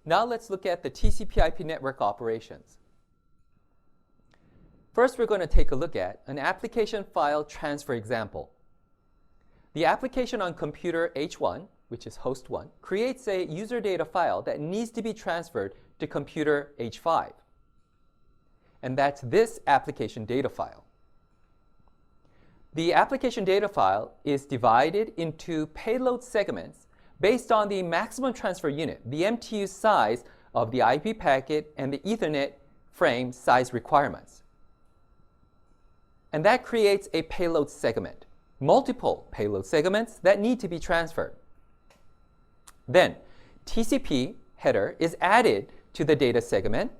Now let's look at the TCP/IP network operations. First, we're going to take a look at an application file transfer example. The application on computer H1, which is host 1, creates a user data file that needs to be transferred to computer H5. And that's this application data file. The application data file is divided into payload segments based on the maximum transfer unit, the MTU size of the IP packet and the Ethernet frame size requirements. And that creates a payload segment, multiple payload segments that need to be transferred. Then, TCP header is added to the data segment,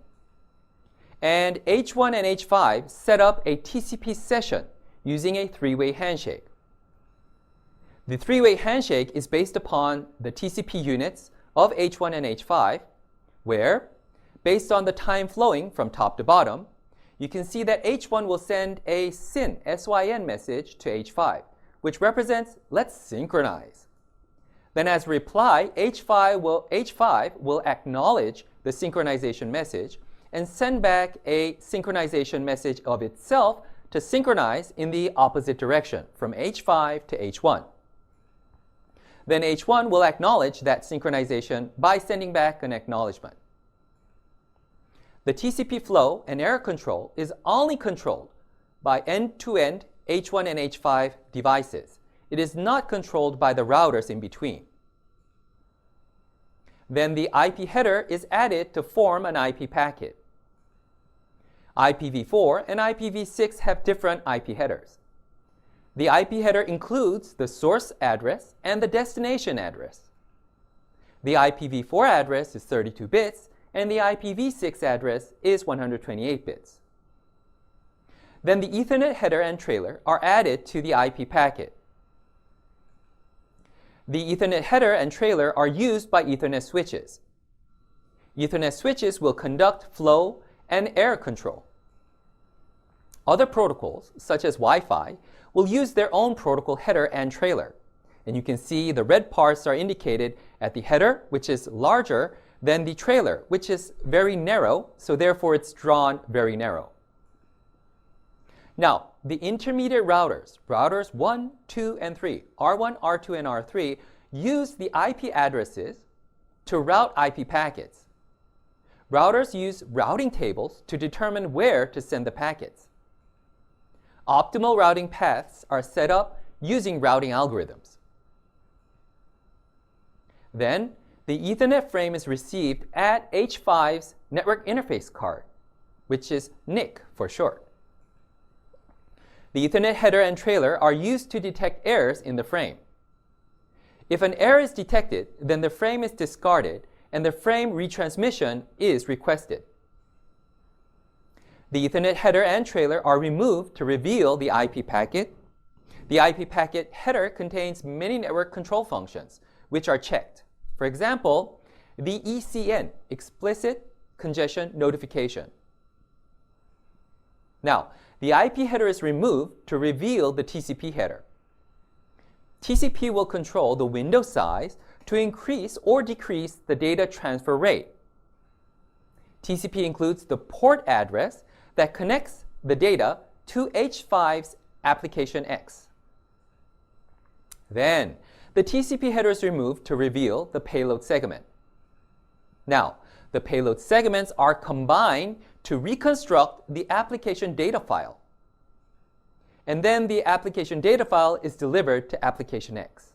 and H1 and H5 set up a TCP session using a three-way handshake. The three-way handshake is based upon the TCP units of H1 and H5, where, based on the time flowing from top to bottom, you can see that H1 will send a SYN, S-Y-N message to H5, which represents let's synchronize. Then as a reply, H5 will acknowledge the synchronization message and send back a synchronization message of itself to synchronize in the opposite direction from H5 to H1. Then H1 will acknowledge that synchronization by sending back an acknowledgement. The TCP flow and error control is only controlled by end-to-end H1 and H5 devices. It is not controlled by the routers in between. Then the IP header is added to form an IP packet. IPv4 and IPv6 have different IP headers. The IP header includes the source address and the destination address. The IPv4 address is 32 bits, and the IPv6 address is 128 bits. Then the Ethernet header and trailer are added to the IP packet. The Ethernet header and trailer are used by Ethernet switches. Ethernet switches will conduct flow and error control. Other protocols, such as Wi-Fi, will use their own protocol header and trailer. And you can see the red parts are indicated at the header, which is larger than the trailer, which is very narrow, so therefore it's drawn very narrow. Now, the intermediate routers, routers 1, 2, and 3, R1, R2, and R3, use the IP addresses to route IP packets. Routers use routing tables to determine where to send the packets. Optimal routing paths are set up using routing algorithms. Then, the Ethernet frame is received at H5's network interface card, which is NIC for short. The Ethernet header and trailer are used to detect errors in the frame. If an error is detected, then the frame is discarded and the frame retransmission is requested. The Ethernet header and trailer are removed to reveal the IP packet. The IP packet header contains many network control functions, which are checked. For example, the ECN, explicit congestion notification. Now, the IP header is removed to reveal the TCP header. TCP will control the window size to increase or decrease the data transfer rate. TCP includes the port address that connects the data to H5's application X. Then, the TCP header is removed to reveal the payload segment. Now, the payload segments are combined to reconstruct the application data file. And then the application data file is delivered to application X.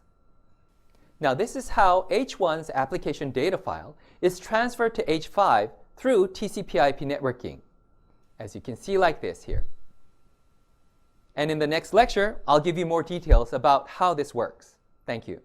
Now, this is how H1's application data file is transferred to H5 through TCP/IP networking, as you can see like this here. And in the next lecture, I'll give you more details about how this works. Thank you.